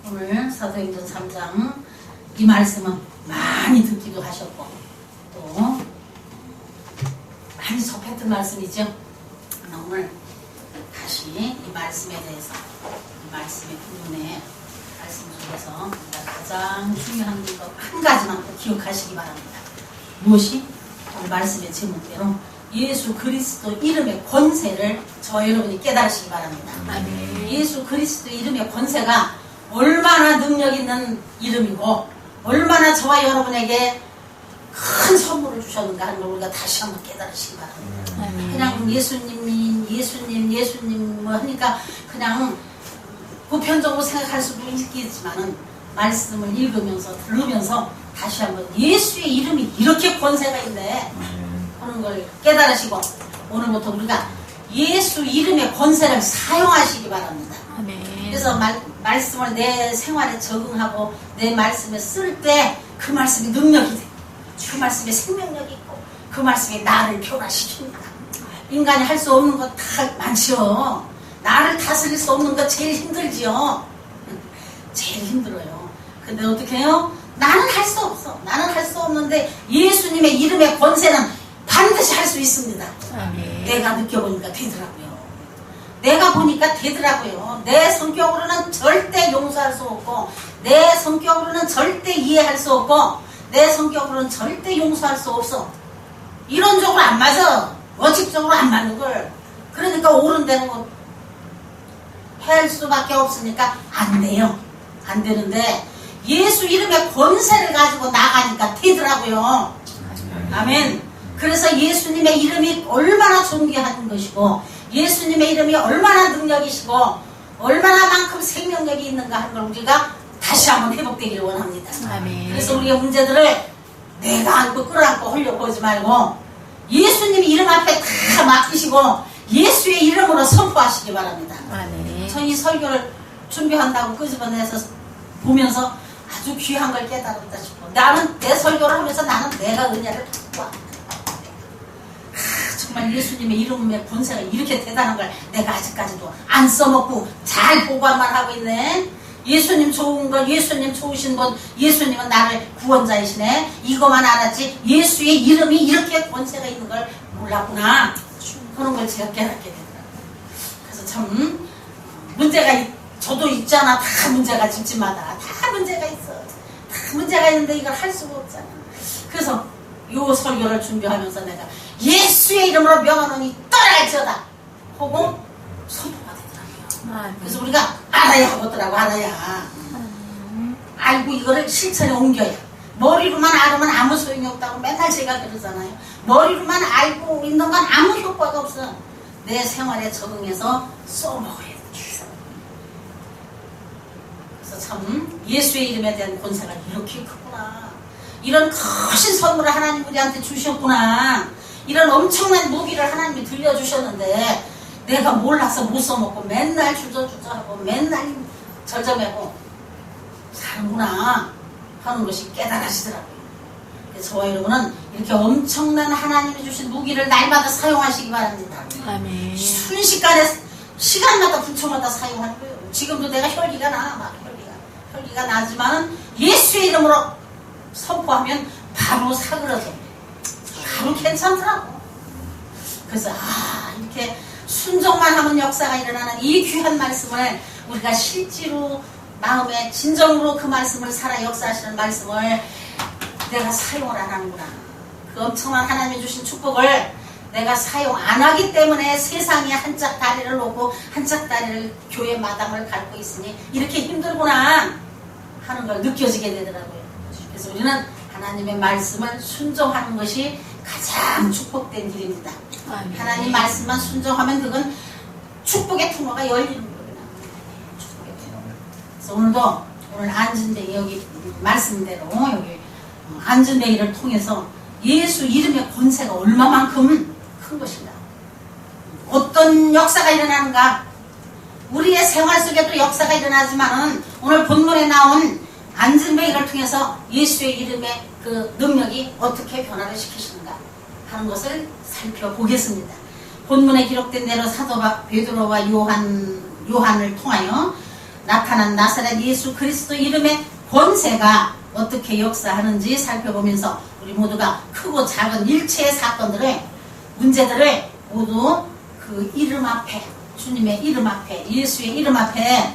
오늘 사도행전 3장 이 말씀은 많이 듣기도 하셨고 또 많이 접했던 말씀이죠. 오늘 다시 이 말씀에 대해서 이 말씀의 부분에 말씀 중에서 가장 중요한 것 한 가지만 꼭 기억하시기 바랍니다. 무엇이? 오늘 말씀의 제목대로 예수 그리스도 이름의 권세를 저와 여러분이 깨달으시기 바랍니다. 아멘. 예수 그리스도 이름의 권세가 얼마나 능력 있는 이름이고 얼마나 저와 여러분에게 큰 선물을 주셨는가 하는 걸 우리가 다시 한번 깨달으시기 바랍니다. 아멘. 그냥 예수님 뭐 하니까 그냥 보편적으로 생각할 수도 있겠지만은 말씀을 읽으면서 들으면서 다시 한번 예수의 이름이 이렇게 권세가 있네 하는 걸 깨달으시고 오늘부터 우리가 예수 이름의 권세를 사용하시기 바랍니다. 아멘. 그래서 말씀을 내 생활에 적응하고 내 말씀에 쓸 때 그 말씀이 능력이 돼. 그 말씀에 생명력이 있고 그 말씀이 나를 변화시킵니다. 인간이 할 수 없는 것 다 많지요. 나를 다스릴 수 없는 것 제일 힘들지요. 제일 힘들어요. 근데 어떻게 해요? 나는 할 수 없어. 나는 할 수 없는데 예수님의 이름의 권세는 반드시 할 수 있습니다. 아멘. 내가 느껴보니까 되더라고요. 내가 보니까 되더라고요. 내 성격으로는 절대 용서할 수 없고 내 성격으로는 절대 이해할 수 없고 내 성격으로는 절대 용서할 수 없어. 이론적으로 안 맞아. 원칙적으로 안 맞는 걸. 그러니까 옳은 대로 할 수밖에 없으니까 안 돼요. 안 되는데 예수 이름의 권세를 가지고 나가니까 되더라고요. 아멘. 그래서 예수님의 이름이 얼마나 존귀한 것이고 예수님의 이름이 얼마나 능력이시고 얼마나만큼 생명력이 있는가 하는 걸 우리가 다시 한번 회복되기를 원합니다. 아멘. 그래서 우리의 문제들을 내가 안고 끌어안고 하려고 하지 말고 예수님의 이름 앞에 다 맡기시고 예수의 이름으로 선포하시기 바랍니다. 아멘. 전 이 설교를 준비한다고 끄집어내서 보면서 아주 귀한 걸 깨달았다 싶어. 나는 내 설교를 하면서 나는 내가 은혜를 받고 왔다. 정말 예수님의 이름의 권세가 이렇게 대단한 걸 내가 아직까지도 안 써먹고 잘 보관만 하고 있네. 예수님 좋은 걸, 예수님 좋으신 분, 예수님은 나를 구원자이시네. 이거만 알았지 예수의 이름이 이렇게 권세가 있는 걸 몰랐구나. 그런 걸 제가 깨닫게 되더라고요. 그래서 참 문제가 저도 있잖아. 다 문제가 집집마다 다 문제가 있어. 다 문제가 있는데 이걸 할 수가 없잖아. 그래서 요 설교를 준비하면서 내가 예수의 이름으로 명하노니 떠나갈지어다 하고 선포가 되더라고요. 아멘. 그래서 우리가 알아야 하겠더라고. 알아야 알고 이거를 실천에 옮겨야. 머리로만 알으면 아무 소용이 없다고 맨날 제가 그러잖아요. 머리로만 알고 있는 건 아무 효과가 없어. 내 생활에 적응해서 써먹어야 돼. 그래서 참 예수의 이름에 대한 권세가 이렇게 크구나. 이런 크신 선물을 하나님 우리한테 주셨구나. 이런 엄청난 무기를 하나님이 들려주셨는데 내가 몰라서 못 써먹고 맨날 주저주저하고 맨날 절정하고 사는구나 하는 것이 깨달아지더라고요. 그래서 저와 여러분은 이렇게 엄청난 하나님이 주신 무기를 날마다 사용하시기 바랍니다. 아멘. 순식간에 시간마다 분초마다 사용할 거예요. 지금도 내가 혈기가 나. 막 혈기가 나지만 예수의 이름으로 선포하면 바로 사그러져. 바로 괜찮더라고. 그래서 이렇게 순종만 하면 역사가 일어나는 이 귀한 말씀을 우리가 실제로 마음에 진정으로 그 말씀을 살아 역사하시는 말씀을 내가 사용을 안 하는구나. 그 엄청난 하나님이 주신 축복을 내가 사용 안 하기 때문에 세상에 한짝 다리를 놓고 한짝 다리를 교회 마당을 밟고 있으니 이렇게 힘들구나 하는 걸 느껴지게 되더라고요. 그래서 우리는 하나님의 말씀을 순종하는 것이 가장 축복된 길입니다. 아멘. 하나님 말씀만 순종하면 그건 축복의 통로가 열리는 거예요. 축복의 통로. 그래서 오늘도 오늘 안진뱅이 여기 말씀대로 여기 안진뱅이를 통해서 예수 이름의 권세가 얼마만큼 큰 것인가. 어떤 역사가 일어나는가. 우리의 생활 속에도 역사가 일어나지만은 오늘 본문에 나온 안진뱅이를 통해서 예수의 이름의 그 능력이 어떻게 변화를 시키시는가 하는 것을 살펴보겠습니다. 본문에 기록된 대로 사도 베드로와 요한을 통하여 나타난 나타난 나사렛 예수 그리스도 이름의 권세가 어떻게 역사하는지 살펴보면서 우리 모두가 크고 작은 일체의 사건들을, 문제들을 모두 그 이름 앞에, 주님의 이름 앞에, 예수의 이름 앞에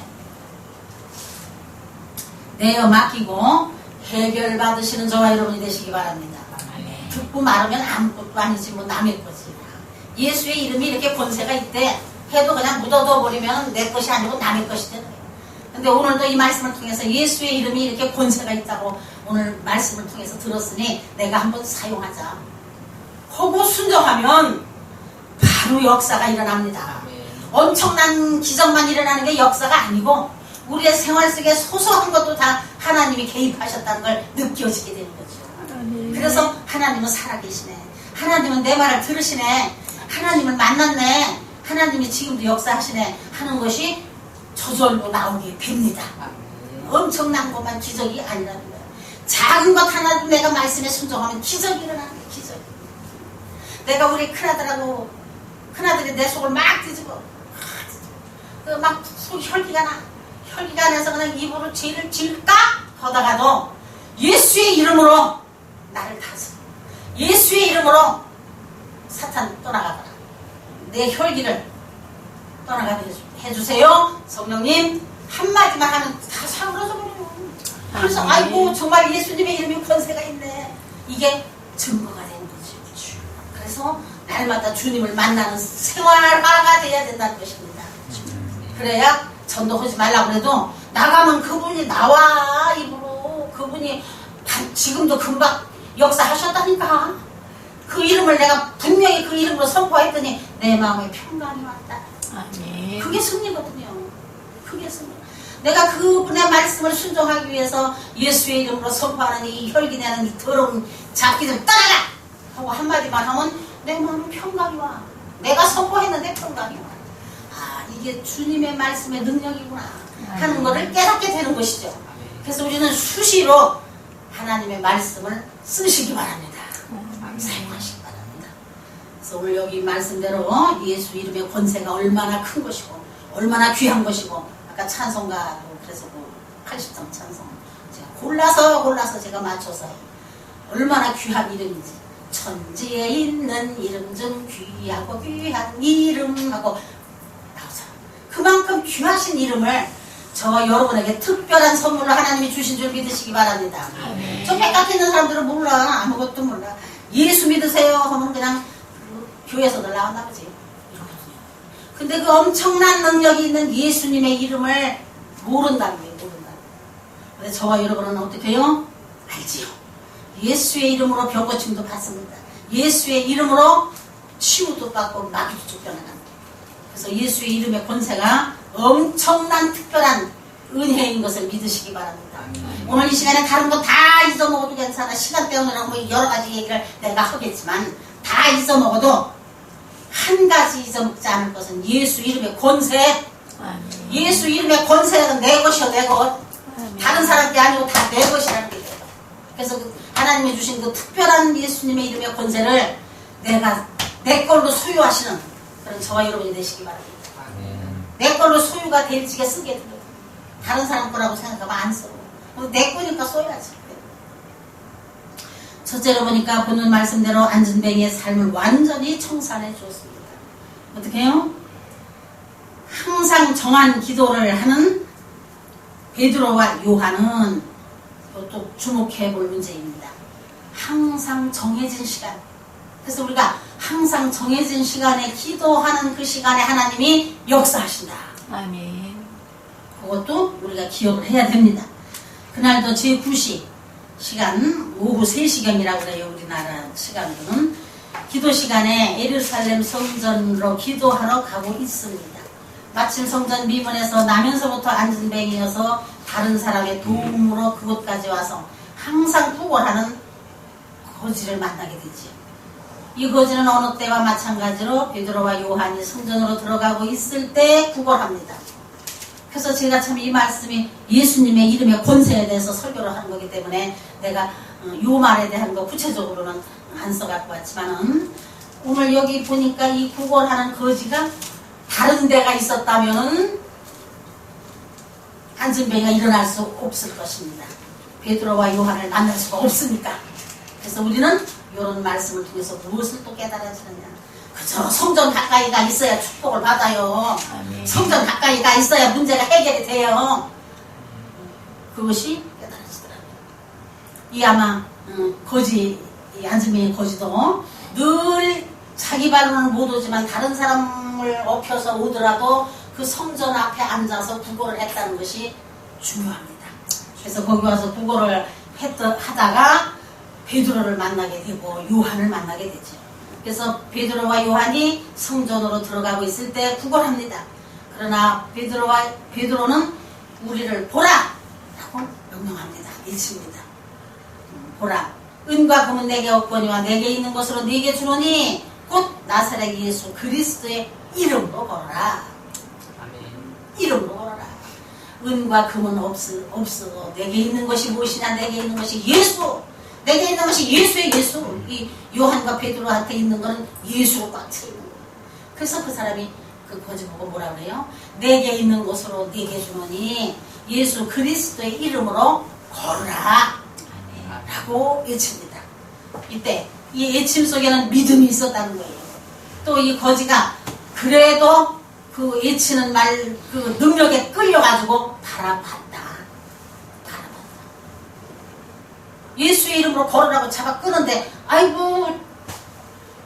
내어 맡기고 해결받으시는 저와 여러분이 되시기 바랍니다. 듣고 말하면 아무것도 아니지 뭐 남의 거지. 예수의 이름이 이렇게 권세가 있대 해도 그냥 묻어둬 버리면 내 것이 아니고 남의 것이 되는 거예요. 근데 오늘도 이 말씀을 통해서 예수의 이름이 이렇게 권세가 있다고 오늘 말씀을 통해서 들었으니 내가 한번 사용하자 하고 순종하면 바로 역사가 일어납니다. 엄청난 기적만 일어나는 게 역사가 아니고 우리의 생활 속에 소소한 것도 다 하나님이 개입하셨다는 걸 느껴지게 되는 거죠. 그래서 하나님은 살아계시네, 하나님은 내 말을 들으시네, 하나님을 만났네, 하나님이 지금도 역사하시네 하는 것이 저절로 나오게 됩니다. 엄청난 것만 기적이 아니라는 거예요. 작은 것 하나도 내가 말씀에 순종하면 기적이 일어나는 거예요. 기적. 내가 우리 큰아들이 내 속을 막 뒤집어 막 속 혈기가 나서 그냥 입으로 죄를 질까 하다가도 예수의 이름으로 나를 다스려, 예수의 이름으로 사탄 떠나가거라, 내 혈기를 떠나가게 해주세요. 성령님 한마디만 하면 다 사그러져 버려요. 그래서 아이고 정말 예수님의 이름이 권세가 있네, 이게 증거가 되는 거죠. 그래서 날마다 주님을 만나는 생활화가 돼야 된다는 것입니다. 그래야 전도하지 말라고 해도 나가면 그분이 나와 입으로, 그분이 지금도 금방 역사하셨다니까. 그 이름을 내가 분명히 그 이름으로 선포했더니 내 마음에 평강이 왔다. 아멘. 그게 승리거든요. 그게 승리. 내가 그분의 말씀을 순종하기 위해서 예수의 이름으로 선포하는 이 혈기내는 이 더러운 잡기 좀 따라가 하고 한마디만 하면 내 마음에 평강이 와. 내가 선포했는데 평강이 와. 아, 이게 주님의 말씀의 능력이구나 하는 것을 깨닫게 되는 것이죠. 그래서 우리는 수시로 하나님의 말씀을 쓰시기 바랍니다. 사용하시기 바랍니다. 그래서 오늘 여기 말씀대로 예수 이름의 권세가 얼마나 큰 것이고 얼마나 귀한 것이고, 아까 찬송가도 그래서 80점 찬송 제가 골라서 제가 맞춰서 얼마나 귀한 이름인지, 천지에 있는 이름 중 귀하고 귀한 이름하고 나오죠. 그만큼 귀하신 이름을 저와 여러분에게 특별한 선물로 하나님이 주신 줄 믿으시기 바랍니다. 저 백각에 있는 사람들은 몰라, 아무것도 몰라. 예수 믿으세요 하면 그냥 교회에서도 나온다 그지, 이러거든요. 근데 그 엄청난 능력이 있는 예수님의 이름을 모른다는 거예요. 근데 저와 여러분은 어떻게 해요? 알지요. 예수의 이름으로 병고침도 받습니다. 예수의 이름으로 치유도 받고 마귀도 쫓겨나간다. 그래서 예수의 이름의 권세가 엄청난 특별한 은혜인 것을 믿으시기 바랍니다. 오늘 이 시간에 다른 거 다 잊어먹어도 괜찮아. 시간 때우느라고 뭐 여러 가지 얘기를 내가 하겠지만 다 잊어먹어도 한 가지 잊어먹지 않을 것은 예수 이름의 권세. 예수 이름의 권세는 내 것이요, 내 것. 다른 사람 게 아니고 다 내 것이라는 게 돼요. 그래서 하나님이 주신 그 특별한 예수님의 이름의 권세를 내가 내 걸로 소유하시는 그런 저와 여러분이 되시기 바랍니다. 내 걸로 소유가 될 지게 쓰게 돼요. 다른 사람 거라고 생각하면 안 써. 내 거니까 써야지. 첫째로 보니까 본문 말씀대로 안전뱅이의 삶을 완전히 청산해 주었습니다. 어떻게 해요? 항상 정한 기도를 하는 베드로와 요한은 또 주목해 볼 문제입니다. 항상 정해진 시간. 그래서 우리가 항상 정해진 시간에 기도하는 그 시간에 하나님이 역사하신다. 아멘. 그것도 우리가 기억을 해야 됩니다. 그날도 제9시 시간 오후 3시경이라고 그래요. 우리나라 시간으로는 기도 시간에 예루살렘 성전으로 기도하러 가고 있습니다. 마침 성전 미문에서 나면서부터 안전뱅이여서 다른 사람의 도움으로 그곳까지 와서 항상 구걸하는 거지를 만나게 되지요. 이 거지는 어느 때와 마찬가지로 베드로와 요한이 성전으로 들어가고 있을 때 구걸합니다. 그래서 제가 참 이 말씀이 예수님의 이름의 권세에 대해서 설교를 하는 거기 때문에 내가 요 말에 대한 거 구체적으로는 안 써갖고 왔지만은 오늘 여기 보니까 이 구걸하는 거지가 다른 데가 있었다면은 안진뱅이가 일어날 수 없을 것입니다. 베드로와 요한을 만날 수가 없으니까. 그래서 우리는 이런 말씀을 통해서 무엇을 또 깨달아지느냐. 그저 성전 가까이가 있어야 축복을 받아요. 아멘. 성전 가까이가 있어야 문제가 해결이 돼요. 그것이 깨달아지더라고요. 이 아마 거지, 이 안진뱅이 거지도 늘 자기 발로는 못 오지만 다른 사람을 엎혀서 오더라도 그 성전 앞에 앉아서 구걸을 했다는 것이 중요합니다. 그래서 거기 와서 구걸을 하다가 베드로를 만나게 되고 요한을 만나게 되죠. 그래서 베드로와 요한이 성전으로 들어가고 있을 때 구걸합니다. 그러나 베드로는 우리를 보라! 라고 명령합니다. 외칩니다. 보라! 은과 금은 내게 없거니와 내게 있는 것으로 네게 주노니 곧 나사렛 예수 그리스도의 이름으로 걸어라. 이름으로 걸어라. 은과 금은 없어. 내게 있는 것이 무엇이냐? 내게 있는 것이 예수. 내게 있는 것이 예수의 예수. 이 요한과 베드로한테 있는 것은 예수로 꽉 차 있는 거예요. 그래서 그 사람이 그 거지 보고 뭐라 그래요? 내게 있는 것으로 네게 주노니 예수 그리스도의 이름으로 걸어라. 라고 외칩니다. 이때 이 외침 속에는 믿음이 있었다는 거예요. 또 이 거지가 그래도 그 외치는 말, 그 능력에 끌려가지고 바라봤다. 예수의 이름으로 걸으라고 잡아 끄는데, 아이고,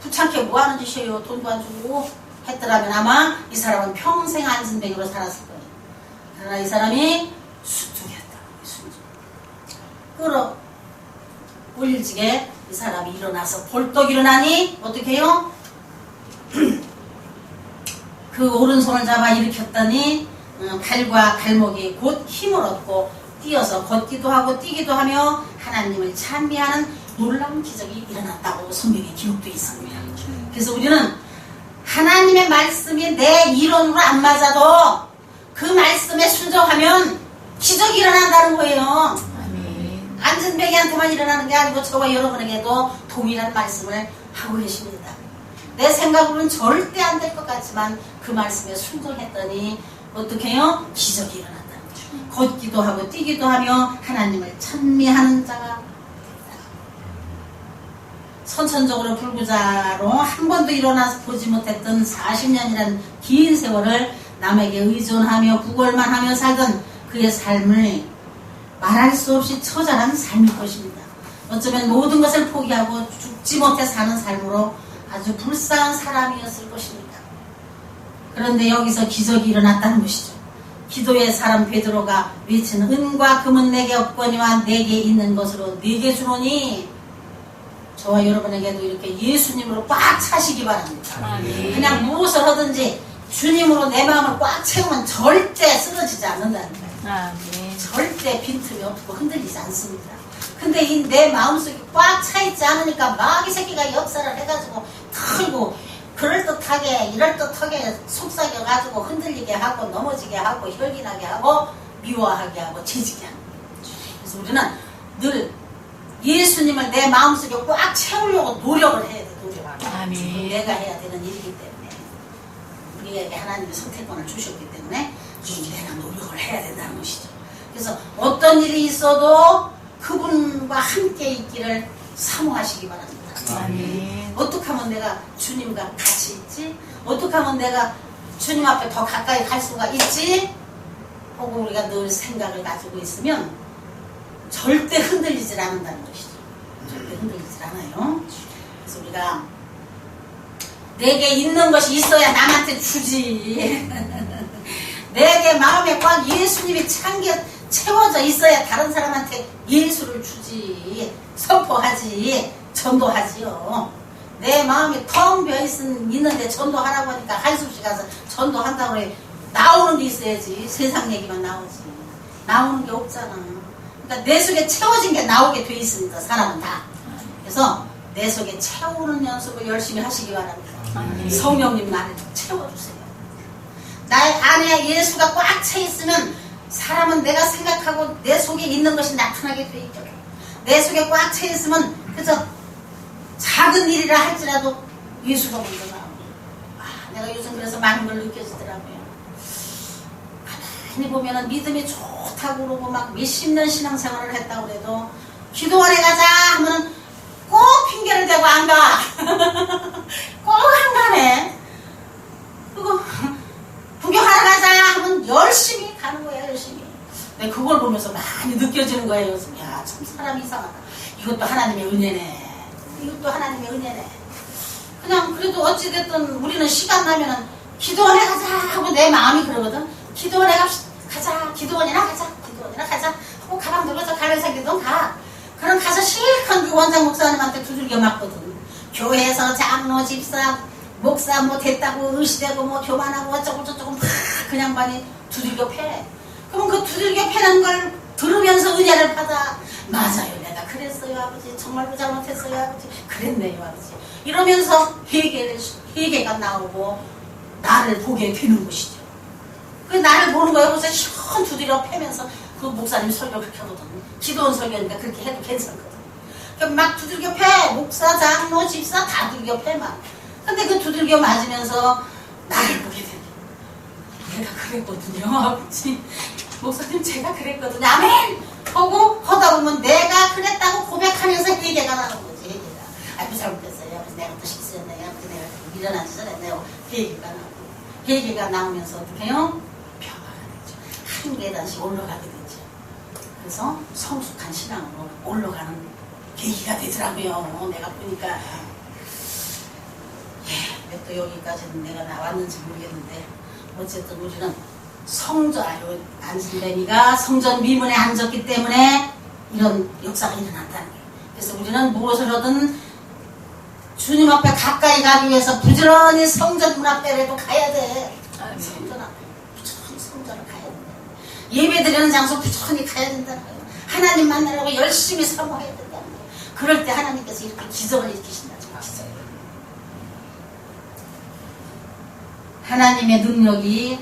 부창게 뭐 하는 짓이에요? 돈도 안 주고 했더라면 아마 이 사람은 평생 안진뱅이로 살았을 거예요. 그러나 이 사람이 순종했다. 순종. 끌어 올리지게 이 사람이 일어나서 벌떡 일어나니 어떻게 해요? 그 오른손을 잡아 일으켰더니 발과 발목이 곧 힘을 얻고 뛰어서 걷기도 하고 뛰기도 하며 하나님을 찬미하는 놀라운 기적이 일어났다고 성경에 기록되어 있습니다. 그래서 우리는 하나님의 말씀이 내 이론으로 안 맞아도 그 말씀에 순종하면 기적이 일어난다는 거예요. 안진뱅이한테만 일어나는 게 아니고 저와 여러분에게도 동일한 말씀을 하고 계십니다. 내 생각으로는 절대 안 될 것 같지만 그 말씀에 순종했더니 어떻게 해요? 기적이 일어난다는 거죠. 걷기도 하고 뛰기도 하며 하나님을 찬미하는 자가 됐다. 선천적으로 불구자로 한 번도 일어나서 보지 못했던 40년이라는 긴 세월을 남에게 의존하며 구걸만 하며 살던 그의 삶을 말할 수 없이 처절한 삶일 것입니다. 어쩌면 모든 것을 포기하고 죽지 못해 사는 삶으로 아주 불쌍한 사람이었을 것입니다. 그런데 여기서 기적이 일어났다는 것이죠. 기도의 사람 베드로가 외치는 은과 금은 내게 없거니와 내게 있는 것으로 네게 주노니 저와 여러분에게도 이렇게 예수님으로 꽉 차시기 바랍니다. 그냥 무엇을 하든지 주님으로 내 마음을 꽉 채우면 절대 쓰러지지 않는다는 거예요. 절대 빈틈이 없고 흔들리지 않습니다. 근데 이 내 마음속에 꽉 차있지 않으니까 마귀 새끼가 역사를 해가지고 털고 그럴듯하게 이럴듯하게 속삭여가지고 흔들리게 하고 넘어지게 하고 혈기나게 하고 미워하게 하고 재지게 하는 거예요. 그래서 우리는 늘 예수님을 내 마음속에 꽉 채우려고 노력을 해야 돼. 아멘. 내가 해야 되는 일이기 때문에 우리에게 하나님의 선택권을 주셨기 때문에 내가 노력을 해야 된다는 것이죠. 그래서 어떤 일이 있어도 그분과 함께 있기를 사모하시기 바랍니다. 아멘. 어떻게 하면 내가 주님과 같이 있지? 어떻게 하면 내가 주님 앞에 더 가까이 갈 수가 있지? 하고 우리가 늘 생각을 가지고 있으면 절대 흔들리질 않는다는 것이죠. 절대 흔들리질 않아요. 그래서 우리가 내게 있는 것이 있어야 남한테 주지. 내게 마음에 꽉 예수님이 채워져 있어야 다른 사람한테 예수를 주지, 선포하지, 전도하지요. 내 마음이 텅 비어 있는데 전도하라고 하니까 한숨씩 가서 전도한다고 해. 나오는 게 있어야지. 세상 얘기만 나오지. 나오는 게 없잖아. 그러니까 내 속에 채워진 게 나오게 돼 있습니다. 사람은 다. 그래서 내 속에 채우는 연습을 열심히 하시기 바랍니다. 성령님 나를 채워주세요. 나의 안에 예수가 꽉 차 있으면 사람은 내가 생각하고 내 속에 있는 것이 나타나게 돼 있거든. 내 속에 꽉 차 있으면 그저 작은 일이라 할지라도 예수가 먼저 나옵니다. 내가 요즘 그래서 많은 걸 느껴지더라고요. 많이 보면은 믿음이 좋다고 그러고 막 몇십 년 신앙생활을 했다고 그래도 기도원에 가자 하면은 꼭 핑계를 대고 안 가. 꼭 안 가네. 그리고 구경하러 가자 하면 열심히 가는 거야, 열심히. 내가 그걸 보면서 많이 느껴지는 거예요. 야, 참 사람이 이상하다. 이것도 하나님의 은혜네. 이것도 하나님의 은혜네. 그냥 그래도 어찌됐든 우리는 시간 나면은 기도원에 가자 하고 내 마음이 그러거든. 기도원에 가자, 기도원이나 가자, 기도원이나 가자 하고 가방 들고서 가면서 기도원 가. 그럼 가서 실컷 그 원장 목사님한테 두들겨 맞거든. 교회에서 장로, 집사, 목사 뭐 됐다고 의시되고 뭐 교만하고 어쩌고 저쩌고 막 그냥 많이 두들겨 패. 그럼 그 두들겨 패는 걸 들으면서 은혜를 받아. 맞아요, 내가 그랬어요 아버지. 정말로 잘못했어요 아버지. 그랬네요 아버지. 이러면서 회개가 나오고 나를 보게 되는 것이죠. 그 나를 보는 거에 그래서 시원 두드려 패면서 그 목사님 설교 그렇게 하거든. 기도원 설교니까 그렇게 해도 괜찮거든. 막 두들겨 패. 목사, 장로, 집사 다 두들겨 패 막. 근데 그 두들겨 맞으면서 나를 보게 돼. 내가 그랬거든요 아버지. 목사님 제가 그랬거든요. 아멘! 하고 하다 보면 내가 그랬다고 고백하면서 회개가 나는 거지. 회개가. 아이고 잘못했어요. 아버지 내가 또 실수했네요. 아버지 내가 미련한 짓을 했네요. 회개가 나고. 회개가 나오면서 어떻게 해요? 평화가 되죠. 한 계단씩 올라가게 되죠. 그래서 성숙한 신앙으로 올라가는 계기가 되더라고요. 내가 보니까 왜 또 여기까지는 내가 나왔는지 모르겠는데 어쨌든 우리는 안진뱅이가 성전 미문에 앉았기 때문에 이런 역사가 일어난다는 거예요. 그래서 우리는 무엇을 하든 주님 앞에 가까이 가기 위해서 부지런히 성전 문 앞에라도 가야 돼. 성전 앞에 부지런히 성전을 가야 된다. 예배 드리는 장소 부지런히 가야 된다는 거예요. 하나님 만나려고 열심히 사모해야 된다는 거예요. 그럴 때 하나님께서 이렇게 기적을 일으키신다는 거예요. 하나님의 능력이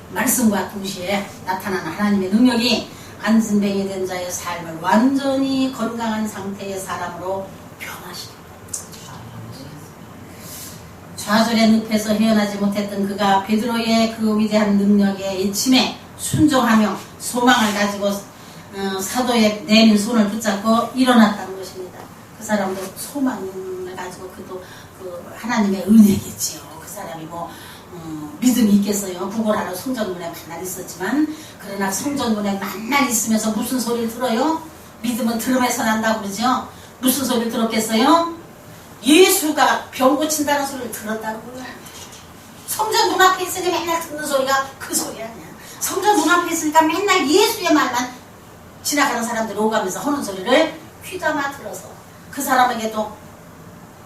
말씀과 동시에 나타나는 하나님의 능력이 안진뱅이 된 자의 삶을 완전히 건강한 상태의 사람으로 변화시킵니다. 좌절의 늪에서 헤어나지 못했던 그가 베드로의 그 위대한 능력에 일침에 순종하며 소망을 가지고 사도의 내민 손을 붙잡고 일어났다는 것입니다. 그 사람도 소망을 가지고 그도 그 하나님의 은혜겠지요. 그 사람이 믿음이 있겠어요. 구걸하러 성전문에 만날 있었지만 그러나 성전문에 만날 있으면서 무슨 소리를 들어요? 믿음은 들음에서 난다고 그러죠. 무슨 소리를 들었겠어요? 예수가 병 고친다는 소리를 들었다고요. 성전 문 앞에 있으니 맨날 듣는 소리가 그 소리 아니야. 성전 문 앞에 있으니까 맨날 예수의 말만 지나가는 사람들이 오가면서 하는 소리를 귀담아 들어서 그 사람에게도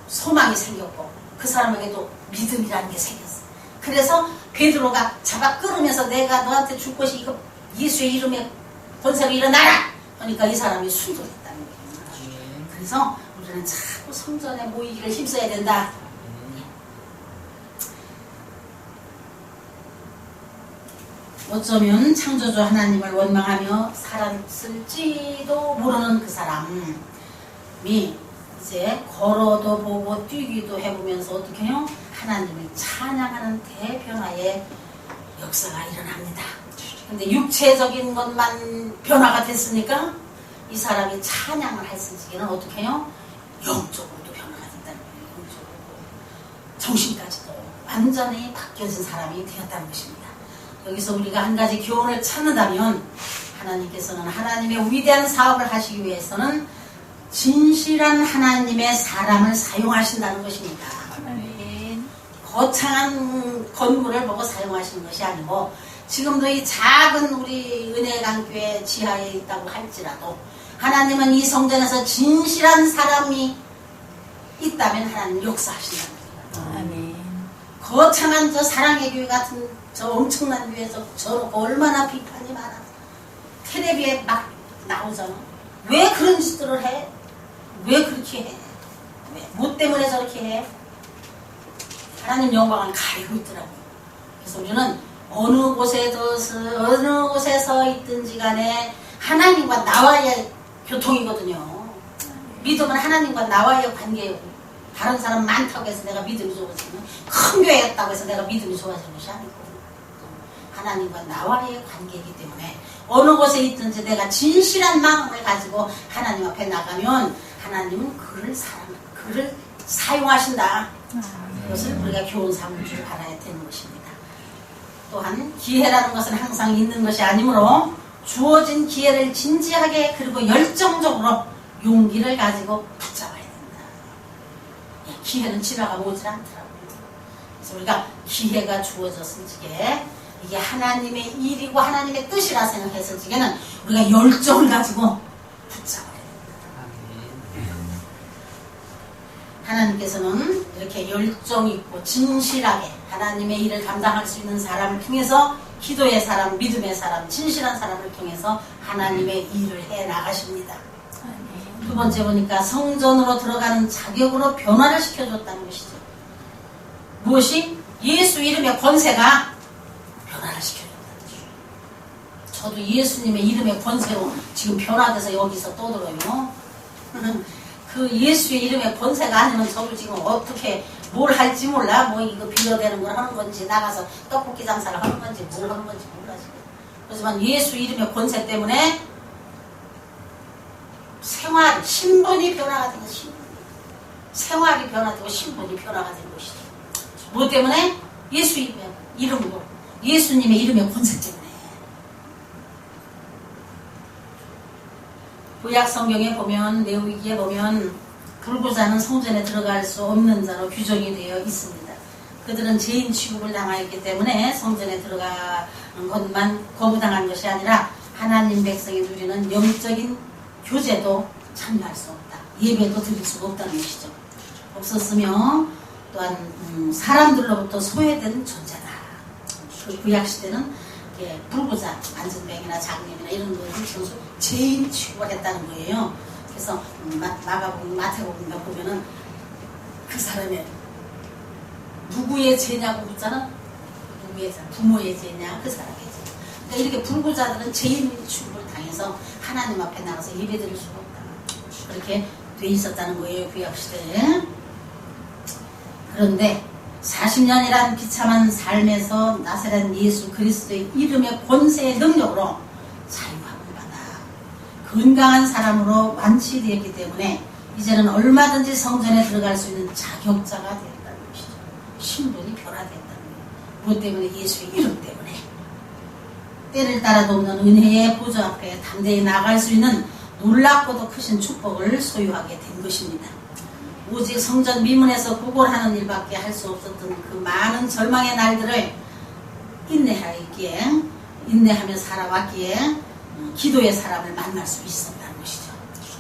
소망이 생겼고 그 사람에게도 믿음이라는 게 생겼어. 그래서 베드로가 잡아 끌으면서 내가 너한테 줄 것이 이거 예수의 이름에 권세로 일어나라 그러니까 이 사람이 순종했다는 거예요. 그래서 우리는 자꾸 성전에 모이기를 힘써야 된다. 어쩌면 창조주 하나님을 원망하며 살았을지도 모르는 그 사람이 이제 걸어도 보고 뛰기도 해보면서 어떻게 해요? 하나님을 찬양하는 대변화의 역사가 일어납니다. 근데 육체적인 것만 변화가 됐으니까 이 사람이 찬양을 했을지는 어떻게 해요? 영적으로도 변화가 됐다는 거예요. 영적으로. 정신까지도 완전히 바뀌어진 사람이 되었다는 것입니다. 여기서 우리가 한 가지 교훈을 찾는다면 하나님께서는 하나님의 위대한 사업을 하시기 위해서는 진실한 하나님의 사람을 사용하신다는 것입니다. 거창한 건물을 보고 사용하시는 것이 아니고 지금도 이 작은 우리 은혜강교회 지하에 있다고 할지라도 하나님은 이 성전에서 진실한 사람이 있다면 하나님 역사하신다는 겁니다. 아멘. 거창한 저 사랑의 교회 같은 저 엄청난 교회에서 저렇고 얼마나 비판이 많아. 텔레비에 막 나오잖아. 왜 그런 짓들을 해? 왜 그렇게 해? 왜? 뭐 때문에 저렇게 해? 하나님 영광을 가리고 있더라고요. 그래서 우리는 어느 곳에서 있든지 간에 하나님과 나와의 교통이거든요. 믿음은 하나님과 나와의 관계예요. 다른 사람 많다고 해서 내가 믿음이 좋아지는, 큰 교회였다고 해서 내가 믿음이 좋아지는 것이 아니고, 하나님과 나와의 관계이기 때문에 어느 곳에 있든지 내가 진실한 마음을 가지고 하나님 앞에 나가면 하나님은 그를 사용하신다. 그것을 우리가 교훈 삼을 줄 알아야 되는 것입니다. 또한 기회라는 것은 항상 있는 것이 아니므로 주어진 기회를 진지하게 그리고 열정적으로 용기를 가지고 붙잡아야 된다. 기회는 지나가 오질 않더라고요. 그래서 우리가 기회가 주어졌을 적에 이게 하나님의 일이고 하나님의 뜻이라 생각했을 적에는 우리가 열정을 가지고 붙잡아야 된다. 하나님께서는 이렇게 열정 있고 진실하게 하나님의 일을 감당할 수 있는 사람을 통해서, 기도의 사람, 믿음의 사람, 진실한 사람을 통해서 하나님의 일을 해 나가십니다. 두 번째 보니까 성전으로 들어가는 자격으로 변화를 시켜줬다는 것이죠. 무엇이? 예수 이름의 권세가 변화를 시켜줬다는 것이죠. 저도 예수님의 이름의 권세로 지금 변화돼서 여기서 떠들어요. 그 예수의 이름의 권세가 아니면 저도 지금 어떻게 뭘 할지 몰라. 뭐 이거 빌려대는 걸 하는 건지, 나가서 떡볶이 장사를 하는 건지, 뭘 하는 건지 몰라 지금. 그렇지만 예수 이름의 권세 때문에 생활, 신분이 변화가 된 것이, 생활이 변화되고 신분이 변화가 된 것이죠. 뭐 때문에? 예수 이름으로, 예수님의 이름의 권세 때문에. 구약 성경에 보면, 레위기에 보면 불구자는 성전에 들어갈 수 없는 자로 규정이 되어 있습니다. 그들은 죄인 취급을 당하였기 때문에 성전에 들어가는 것만 거부당한 것이 아니라 하나님 백성이 누리는 영적인 교제도 참여할 수 없다. 예배도 드릴 수가 없다는 것이죠. 없었으며 또한 사람들로부터 소외된 존재다. 그 구약시대는 불구자, 안전뱅이나 장님이나 이런 것을 전부 죄인 취급을 했다는 거예요. 그래서 마태복음 보면은 그 사람의 누구의 죄냐고 묻잖아. 누구의 죄? 부모의 죄냐? 그 사람의 죄. 그러니까 이렇게 불구자들은 죄인 취급을 당해서 하나님 앞에 나가서 예배드릴 수가 없다. 그렇게 돼 있었다는 거예요, 구약시대에. 그런데 40년이란 비참한 삶에서 나사렛 예수 그리스도의 이름의 권세의 능력으로 자유함을 받아 건강한 사람으로 완치되었기 때문에 이제는 얼마든지 성전에 들어갈 수 있는 자격자가 되었다는 것이죠. 신분이 변화됐다는 거예요. 무엇 때문에? 예수의 이름 때문에. 때를 따라도 없는 은혜의 보좌 앞에 담대히 나갈 수 있는 놀랍고도 크신 축복을 소유하게 된 것입니다. 오직 성전 미문에서 구걸하는 일밖에 할 수 없었던 그 많은 절망의 날들을 인내하며 살아왔기에 기도의 사람을 만날 수 있었다는 것이죠.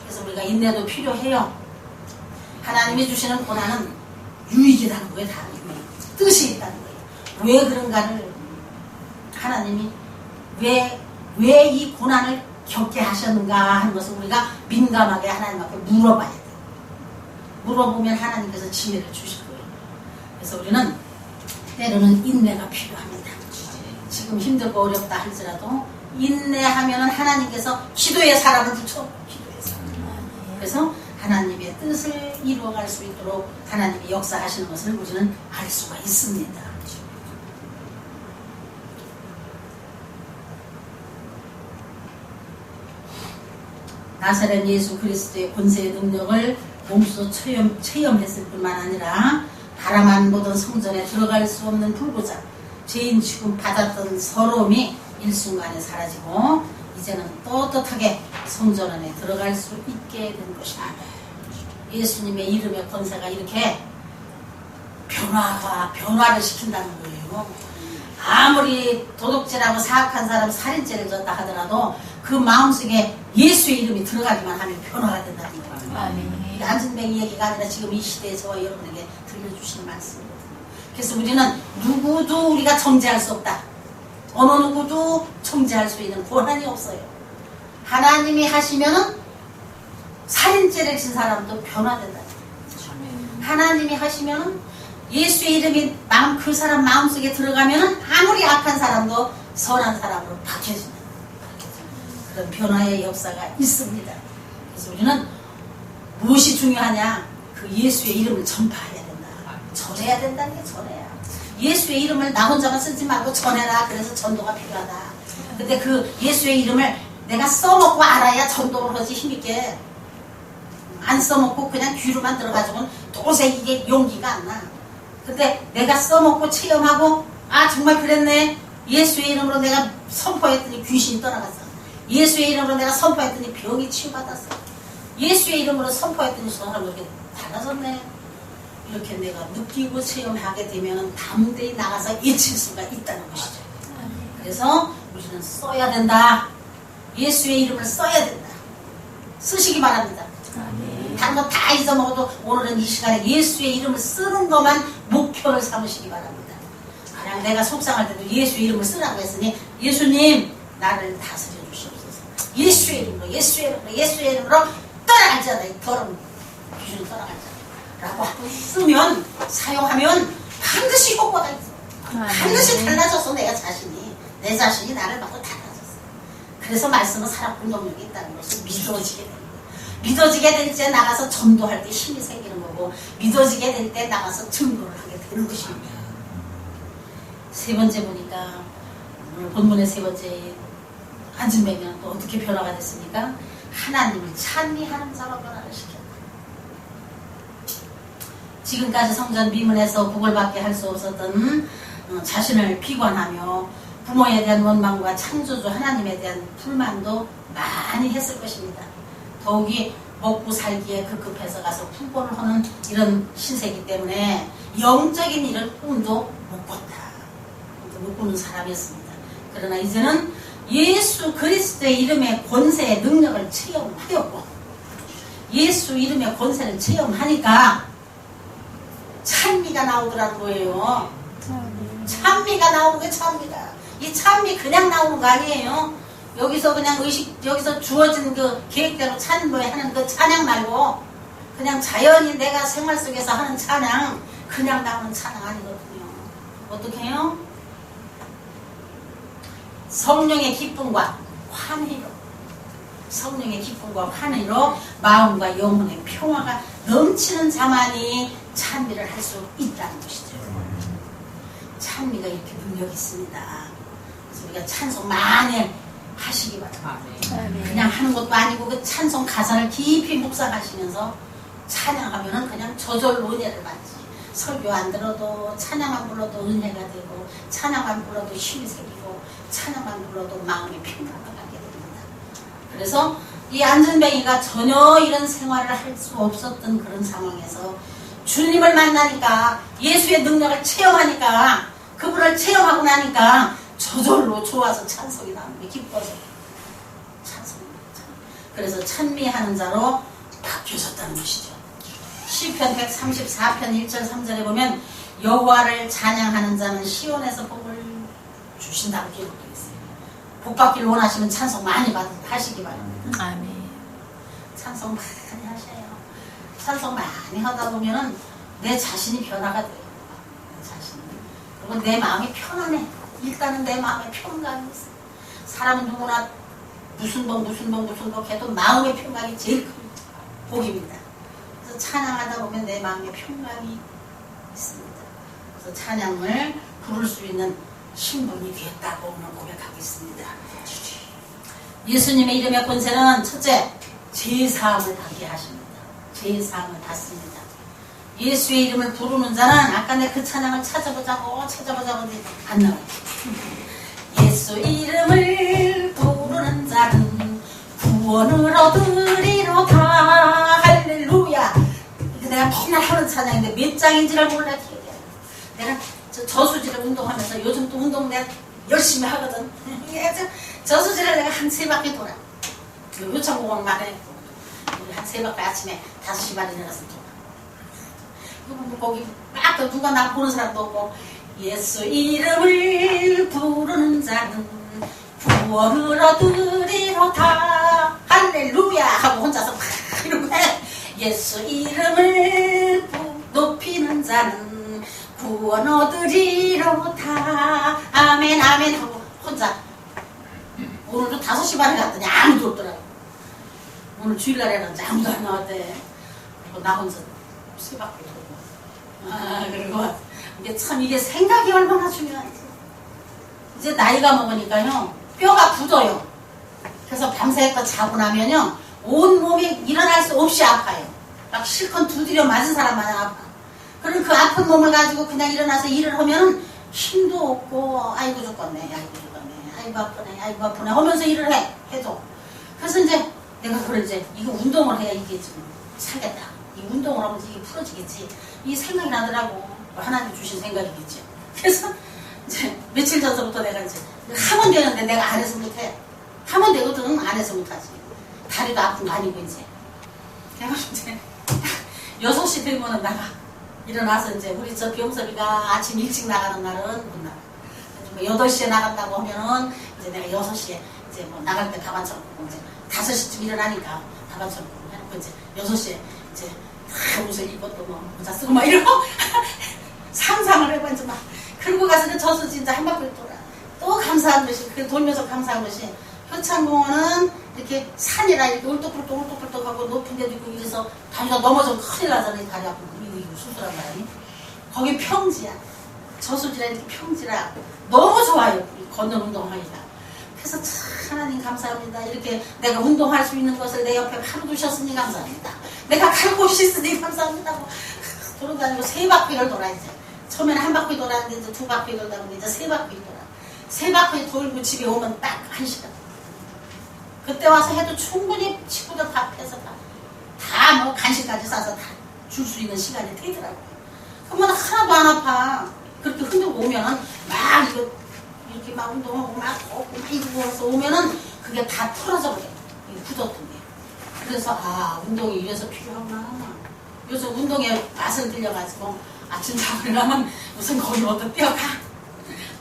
그래서 우리가 인내도 필요해요. 하나님이 주시는 고난은 유익이라는 거예요. 다 유익. 뜻이 있다는 거예요. 왜 그런가를 하나님이 왜 이 고난을 겪게 하셨는가 하는 것을 우리가 민감하게 하나님 앞에 물어봐야 돼요. 물어보면 하나님께서 지혜를 주실 거예요. 그래서 우리는 때로는 인내가 필요합니다. 지금 힘들고 어렵다 할지라도 인내하면 하나님께서 기도의 사람을 붙여. 기도의 사람. 그래서 하나님의 뜻을 이루어갈 수 있도록 하나님이 역사하시는 것을 우리는 알 수가 있습니다. 나사렛 예수 그리스도의 권세의 능력을 몸소 체험했을 뿐만 아니라 바라만 보던 성전에 들어갈 수 없는 불구자, 죄인 취급 받았던 서러움이 일순간에 사라지고 이제는 떳떳하게 성전 안에 들어갈 수 있게 된 것이다. 예수님의 이름의 권세가 이렇게 변화를 시킨다는 거예요. 아무리 도둑질하고 사악한 사람 살인죄를 졌다 하더라도 그 마음속에 예수의 이름이 들어가기만 하면 변화가 된다는 거예요. 아멘. 안전뱅이 얘기가 아니라 지금 이 시대에 저와 여러분에게 들려주시는 말씀이거든요. 그래서 우리는 누구도 우리가 정죄할 수 없다. 어느 누구도 정죄할 수 있는 권한이 없어요. 하나님이 하시면은 살인죄를 진 사람도 변화된다. 하나님이 하시면은 예수의 이름이 그 사람 마음속에 들어가면은 아무리 악한 사람도 선한 사람으로 바뀌어진다. 그런 변화의 역사가 있습니다. 그래서 우리는 무엇이 중요하냐? 그 그 예수의 이름을 전파해야 된다. 전해야 된다는 게 전해야. 예수의 이름을 나 혼자만 쓰지 말고 전해라. 그래서 전도가 필요하다. 근데 그 예수의 이름을 내가 써먹고 알아야 전도를 하지 힘있게. 안 써먹고 그냥 귀로만 들어가지고는 도저히 이게 용기가 안 나. 근데 내가 써먹고 체험하고 아 정말 그랬네. 예수의 이름으로 내가 선포했더니 귀신이 떠나갔어. 예수의 이름으로 내가 선포했더니 병이 치유받았어. 예수의 이름으로 선포했더니 저 사람 이렇게 달라졌네. 이렇게 내가 느끼고 체험하게 되면 담대히 나가서 외칠 수가 있다는 것이죠. 그래서 우리는 써야 된다. 예수의 이름을 써야 된다. 쓰시기 바랍니다. 다른 거 다 잊어먹어도 오늘은 이 시간에 예수의 이름을 쓰는 것만 목표를 삼으시기 바랍니다. 그냥 내가 속상할 때도 예수의 이름을 쓰라고 했으니 예수님 나를 다스려 주시옵소서. 예수의 이름으로 예수의 이름으로 예수의 이름으로 떠나갈지어다. 이 더러운 귀신을 떠나갈지어다 라고 쓰면 사용하면 반드시 효과가 있어. 반드시 달라져서 내 자신이 나를 받고 달라졌어. 그래서 말씀은 살아 공동력이 있다는 것을 믿어지게 됩니다. 믿어지게 될 때 나가서 전도할 때 힘이 생기는 거고 믿어지게 될 때 나가서 증거를 하게 되는 것입니다. 세 번째 보니까 오늘 본문의 세 번째 안진뱅이는 또 어떻게 변화가 됐습니까? 하나님을 찬미하는 자로 변화를 시켰다. 지금까지 성전 비문에서 구걸받게 할 수 없었던 자신을 비관하며 부모에 대한 원망과 창조주 하나님에 대한 불만도 많이 했을 것입니다. 더욱이 먹고 살기에 급급해서 가서 풍보를 하는 이런 신세이기 때문에 영적인 일을 꿈도 못 꿨다. 못 꾸는 사람이었습니다. 그러나 이제는 예수 그리스도의 이름의 권세의 능력을 체험하였고 예수 이름의 권세를 체험하니까 찬미가 나오더라는 거예요. 찬미가 나오는 게 찬미다. 이 찬미 그냥 나오는 거 아니에요. 여기서 그냥 여기서 주어진 그 계획대로 찬양을 하는 그 찬양 말고 그냥 자연히 내가 생활 속에서 하는 찬양, 그냥 나오는 찬양 아니거든요. 어떻게 해요? 성령의 기쁨과 환희로 마음과 영혼의 평화가 넘치는 자만이 찬미를 할 수 있다는 것이죠. 찬미가 이렇게 능력이 있습니다. 그래서 우리가 찬송 많이 하시기 바랍니다. 그냥 하는 것도 아니고 그 찬송 가사를 깊이 묵상하시면서 찬양하면은 그냥 저절로 은혜를 받지. 설교 안 들어도 찬양만 불러도 은혜가 되고 찬양만 불러도 힘이 생기고 찬양만 불러도 마음의 평강을 갖게 됩니다. 그래서 이 안전뱅이가 전혀 이런 생활을 할 수 없었던 그런 상황에서 주님을 만나니까 예수의 능력을 체험하니까 그분을 체험하고 나니까 저절로 좋아서 찬송이 나오는 게 기뻐서 찬송입니다. 그래서 찬미하는 자로 바뀌어졌다는 것이죠. 시편 134편 1절 3절에 보면 여호와를 찬양하는 자는 시온에서 복을 주신다고 기록되어 있어요. 복 받기를 원하시면 찬송 많이 하시기 바랍니다. 아멘. 찬송 많이 하셔요. 찬송 많이 하다 보면은 내 자신이 변화가 돼요. 내 자신이. 그리고 내 마음이 편안해. 일단은 내 마음에 평강이 있어. 사람은 누구나 무슨 복 해도 마음의 평강이 제일 큰 복입니다. 그래서 찬양하다 보면 내 마음에 평강이 있습니다. 그래서 찬양을 부를 수 있는 신분이 되었다고 오늘 고백하고 있습니다. 예수님의 이름의 권세는 첫째, 제사함을 받게 하십니다. 제사함을 받습니다. 예수의 이름을 부르는 자는 아까 내 그 찬양을 찾아보자고 안 나와요. 예수 이름을 부르는 자는 구원을 얻으리로다. 할렐루야. 내가 맨날 하는 찬양인데 몇 장인지를 몰라 기억이 안 나. 내가 저수지를 운동하면서 요즘 또 운동 내가 열심히 하거든. 저수지를 내가 한 3바퀴 돌아. 요창공원 말에 한 3바퀴 아침에 5시 반에 내려서 돌아. 거기 막 누가 나 보는 사람도 없고 예수 이름을 부르는 자는 구원을 얻으리로다. 할렐루야 하고 혼자서 막 이러고 해. 예수 이름을 높이는 자는 구원 얻으리로다. 아멘 아멘 하고 혼자. 오늘도 5시 반에 갔더니 아무도 없더라고. 오늘 주일날에는 아무도 안 나왔대. 그리고 나 혼자 세 바퀴 돌고. 그리고 이게 참 이게 생각이 얼마나 중요한지. 이제 나이가 먹으니까요, 뼈가 굳어요. 그래서 밤새껏 자고 나면요, 온몸이 일어날 수 없이 아파요. 막 실컷 두드려 맞은 사람 마냥 아파. 그럼 그 아픈 몸을 가지고 그냥 일어나서 일을 하면은 힘도 없고, 아이고 죽겠네, 아이고 죽겠네, 아이고 아프네, 아이고 아프네 하면서 일을 해도. 그래서 이제 내가 그걸 이제 이거 운동을 해야 이게 좀 살겠다. 이 운동을 하면 이게 풀어지겠지. 이 생각이 나더라고. 하나님 주신 생각이겠죠. 그래서 이제 며칠 전서부터 내가 이제 하면 되는데 내가 안 해서 못해. 하면 되거든. 안 해서 못하지. 다리도 아픈 거 아니고 이제. 내가 이제 6시 되면은 나가. 일어나서 이제 우리 저 병섭이가 아침 일찍 나가는 날은 못 나가. 8시에 나간다고 하면은 이제 내가 6시에 이제 뭐 나갈 때 가방 쳐놓고 이제 5시쯤 일어나니까 가방 쳐놓고 해놓고 이제 6시에 이제 다 옷을 입고 또 뭐 모자 쓰고 막 이러고 상상을 해봐 이제 막 그러고 가서는 저수지 이제 한 바퀴 돌아. 또 감사한 것이 그 돌면서 감사한 것이 효창공원은 이렇게 산이라 이렇게 울뚝불뚝 하고 높은 데도 있고 이래서 다리가 넘어져서 큰일 나잖아. 이 다리 아프고 이거 수술한 바람이. 거기 평지야. 저수지라 이렇게 평지라 너무 좋아요. 걷는 운동하기가. 그래서 참 하나님 감사합니다. 이렇게 내가 운동할 수 있는 것을 내 옆에 바로 두셨으니 감사합니다. 내가 갈 곳이 있으니 감사합니다. 돌아다니고 3바퀴를 돌아 이제. 처음에는 한 바퀴 돌았는데 이제 2바퀴 돌다 보니 이제 3바퀴 돌아. 3바퀴 돌고 집에 오면 딱 1시간. 그때 와서 해도 충분히 친구들 밥해서 다 뭐 간식까지 싸서 다 줄 수 있는 시간이 되더라고요. 그러면 하나도 안 아파. 그렇게 흔들고 오면은 막 이렇게 막 운동하고 막 걷고 막 이러고서 오면은 그게 다 풀어져 버려요. 굳었던 게. 그래서 아 운동이 이래서 필요하구나. 요즘 운동에 맛을 들려가지고 아침 자고 일어나면 우선 거기부터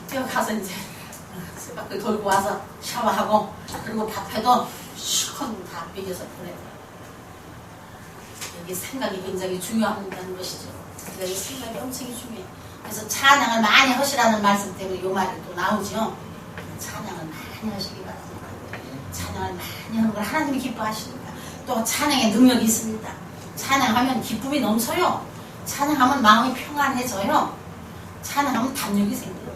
뛰어가서 이제 세 바퀴 돌고 와서 샤워하고 그리고 밥해도 실컷 다 비벼서 보내요. 이게 생각이 굉장히 중요하다는 것이죠. 그러니까 이 생각이 엄청 중요해. 그래서 찬양을 많이 하시라는 말씀 때문에 이 말이 또 나오죠. 찬양을 많이 하시기 바랍니다. 찬양을 많이 하는 걸 하나님이 기뻐하십니다. 또 찬양의 능력이 있습니다. 찬양하면 기쁨이 넘쳐요. 찬양하면 마음이 평안해져요. 찬양하면 담력이 생겨요.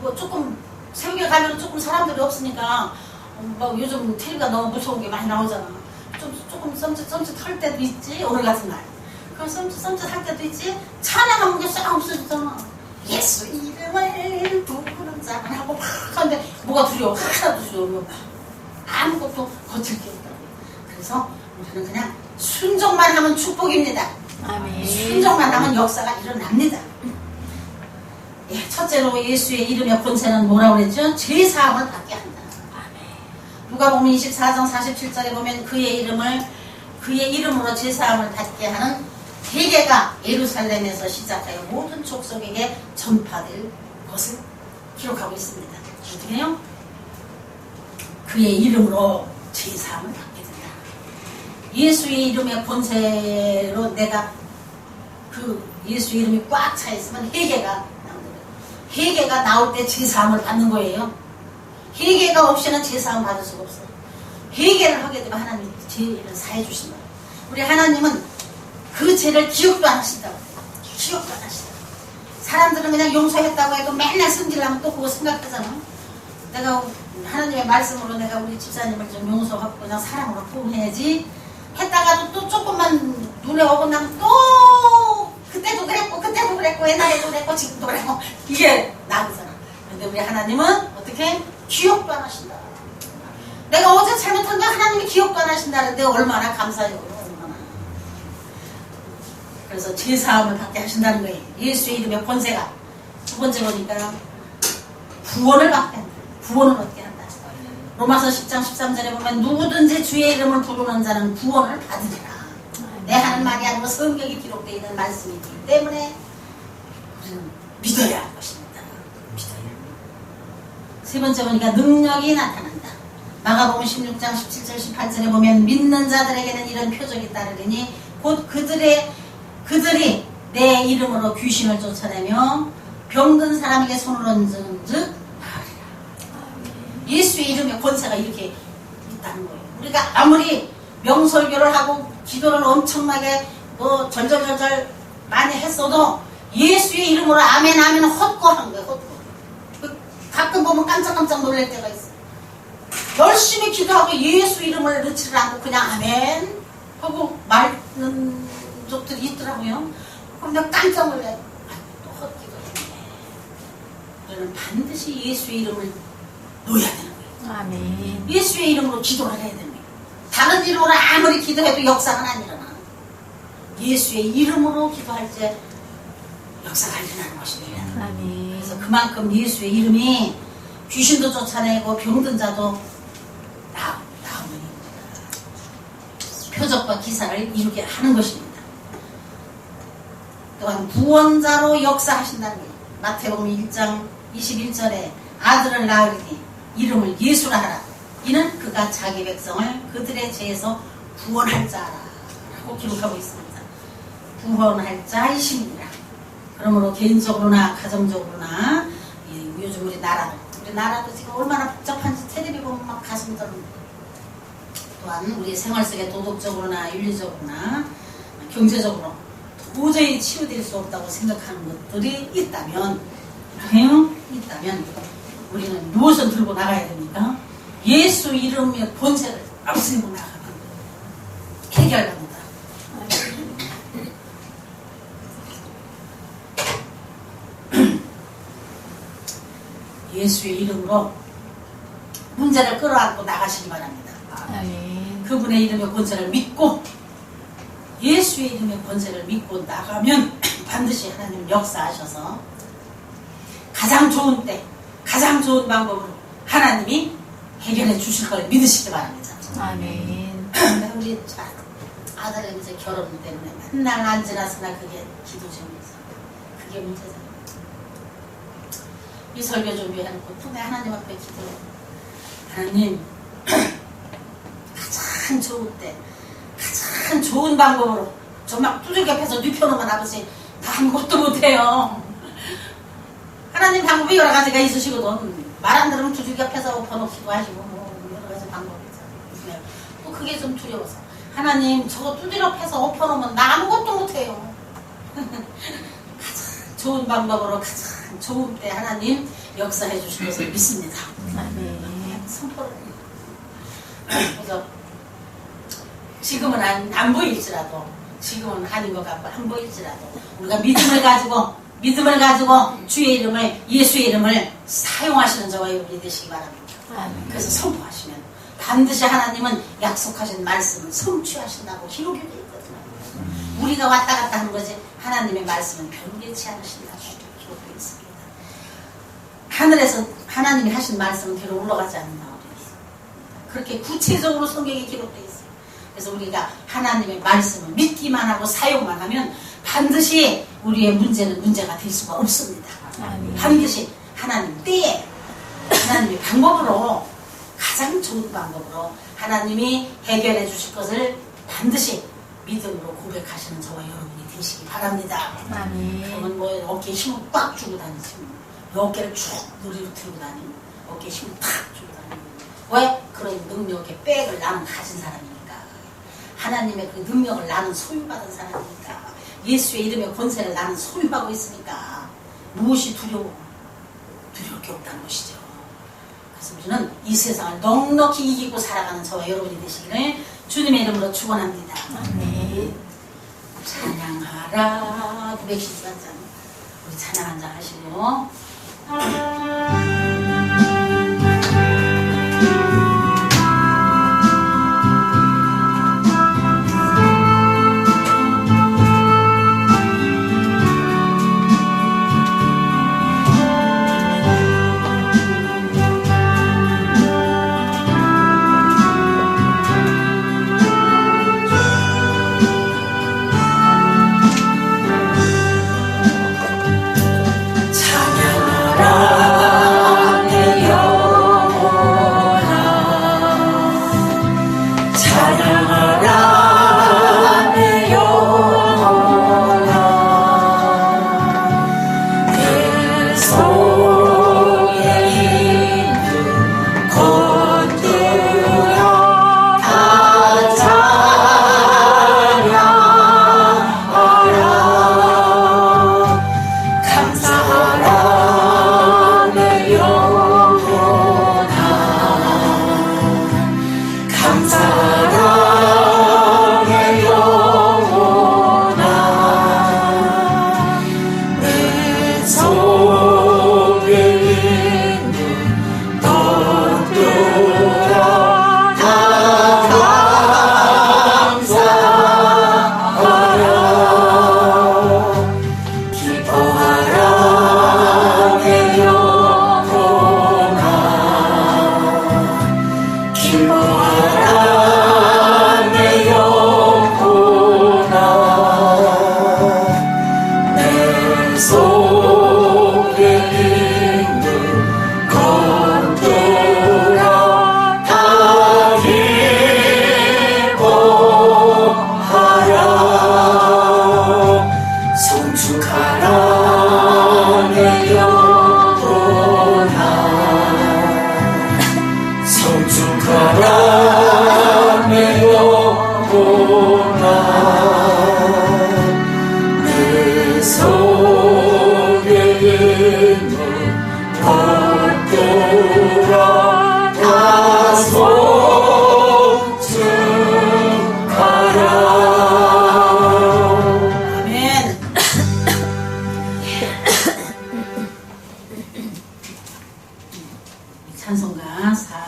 뭐 조금 새벽에 가면 조금 사람들이 없으니까 뭐 요즘 TV가 너무 무서운 게 많이 나오잖아. 조금 썸짓 할 때도 있지. 오늘 같은 날. 그럼 썸짓 할 때도 있지. 찬양하면 게 싹 없어지잖아. 예수 이름을 부르는 자만 하고 막 하는데 뭐가 두려워. 하나도 두려워. 아무것도 거칠 게 없다고. 그래서 우리는 그냥 순종만 하면 축복입니다. 아멘. 순종만 하면 역사가 일어납니다. 예, 첫째로 예수의 이름의 본체는 뭐라고 그랬죠? 죄사함을 받게 한다. 누가복음 24장 47절에 보면 그의 이름으로 죄사함을 받게 하는 회개가 예루살렘에서 시작하여 모든 족속에게 전파될 것을 기록하고 있습니다. 어떻게 해요? 그의 이름으로 죄사함을 받게 된다. 예수의 이름의 본체로 내가 그 예수의 이름이 꽉 차 있으면 회개가 나오는 거예요. 회개가 나올 때 죄사함을 받는 거예요. 회개가 없이는 죄사함 받을 수가 없어요. 회개를 하게 되면 하나님이 죄를 사해 주신다. 우리 하나님은 그 죄를 기억도 안 하신다고. 기억도 안 하신다고. 사람들은 그냥 용서했다고 해도 맨날 승질나면 또 그거 생각하잖아. 내가 하나님의 말씀으로 내가 우리 집사님을 좀 용서하고 그냥 사랑으로 포옹해야지 했다가도 또 조금만 눈에 어긋나면 또 그때도 그랬고 옛날에도 그랬고 지금도 그랬고 이게 나오잖아. 근데 우리 하나님은 어떻게? 기억도 안 하신다. 내가 어제 잘못한 거 하나님이 기억도 안 하신다는데 얼마나 감사해요. 얼마나. 그래서 죄사함을 받게 하신다는 거예요. 예수의 이름의 권세가. 두 번째 보니까 구원을 받게 한다. 구원을 얻게 한다. 로마서 10장 13절에 보면 누구든지 주의 이름을 부르는 자는 구원을 받으리라. 내 하는 말이 아니고 성경에 기록되어 있는 말씀이기 때문에 우리는 믿어야 할 것입니다. 세 번째 보니까 능력이 나타난다. 마가복음 16장 17절 18절에 보면 믿는 자들에게는 이런 표적이 따르리니 곧 그들이 내 이름으로 귀신을 쫓아내며 병든 사람에게 손을 얹은 즉 나으리라. 예수의 이름의 권세가 이렇게 있다는 거예요. 우리가 아무리 명설교를 하고 기도를 엄청나게 뭐 절절절절 많이 했어도 예수의 이름으로 아멘 아멘 헛거한 거예요. 헛거. 가끔 보면 깜짝깜짝 놀랄 때가 있어요. 열심히 기도하고 예수 이름을 넣지를 않고 그냥 아멘 하고 말는 적들이 있더라고요. 그럼 내가 깜짝 놀라요. 또 헛기도했네. 우리는 반드시 예수의 이름을 넣어야 되는 거예요. 아멘. 예수의 이름으로 기도를 해야 됩니다. 다른 이름으로 아무리 기도해도 역사는 안 일어나. 예수의 이름으로 기도할 때 역사가 일어나는 것입니다. 아멘. 그래서 그만큼 예수의 이름이 귀신도 쫓아내고 병든 자도 나오는 표적과 기사를 이루게 하는 것입니다. 또한 구원자로 역사하신다는 것. 마태복음 1장 21절에 아들을 낳으리니 이름을 예수라 하라. 이는 그가 자기 백성을 그들의 죄에서 구원할 자라고 기록하고 있습니다. 구원할 자이십니다. 그러므로 개인적으로나 가정적으로나 요즘 우리 나라도 지금 얼마나 복잡한지 텔레비 보면 막 가슴이 떨립니다. 또한 우리 생활 속에 도덕적으로나 윤리적으로나 경제적으로 도저히 치유될 수 없다고 생각하는 것들이 있다면 우리는 무엇을 들고 나가야 됩니까? 예수 이름의 본세를 앞세우고 나가는 해결합니다. 예수의 이름으로 문제를 끌어안고 나가시기 바랍니다. 아멘. 그분의 이름의 권세를 믿고 예수의 이름의 권세를 믿고 나가면 반드시 하나님 역사하셔서 가장 좋은 때 가장 좋은 방법으로 하나님이 해결해 주실 걸 믿으시기 바랍니다. 아멘. 우리 아들은 이제 결혼 때문에 맨날 앉으나서나 그게 기도 중이죠. 그게 문제잖아요. 이 설교 준비해놓고 또 내 하나님 앞에 기도해. 하나님, 가장 좋을 때, 가장 좋은 방법으로 정말 두들겨 패서 눕혀놓으면 아버지 다 아무것도 못해요. 하나님 방법이 여러 가지가 있으시거든. 말 안 들으면 두들겨 패서 엎어놓기도 하시고 뭐 여러 가지 방법이 있잖아요. 또 그게 좀 두려워서 하나님 저거 두드려 패서 엎어놓으면 나 아무것도 못해요. 가장 좋은 방법으로 가장 좋은 때 하나님 역사해 주실 것을 믿습니다. 아멘. 선포를 그래서 지금은 안 보일지라도 지금은 아닌 것 같고 안 보일지라도 우리가 믿음을 가지고 주의 이름을 예수의 이름을 사용하시는 저와 여러분이 되시기 바랍니다. 아멘. 그래서 선포하시면 반드시 하나님은 약속하신 말씀을 성취하신다고 기록이 되어 있거든요. 우리가 왔다 갔다 하는 거지 하나님의 말씀은 변개치 않으신다고 기록되어 있습니다. 하늘에서 하나님이 하신 말씀은 뒤로 올라가지 않는다고 되어 있습니다. 그렇게 구체적으로 성경에 기록되어 있어요. 그래서 우리가 하나님의 말씀을 믿기만 하고 사용만 하면 반드시 우리의 문제는 문제가 될 수가 없습니다. 아멘. 반드시 하나님 때에 하나님의 방법으로 가장 좋은 방법으로 하나님이 해결해 주실 것을 반드시 믿음으로 고백하시는 저와 여러분이 되시기 바랍니다. 아멘. 그러면 뭐 어깨에 힘을 꽉 주고 다니지 어깨를 쭉 누리로 들고 다니고 어깨에 힘을 탁 주고 다니고 왜? 그런 능력의 백을 나는 가진 사람이니까 하나님의 그 능력을 나는 소유받은 사람이니까 예수의 이름의 권세를 나는 소유하고 있으니까 무엇이 두려울 게 없다는 것이죠. 그래서 우리는 이 세상을 넉넉히 이기고 살아가는 저와 여러분이 되시기를 주님의 이름으로 축원합니다. 아멘. 찬양하라 914장 우리 찬양 한 장 하시고 찬양하라 아멘. 찬송가 4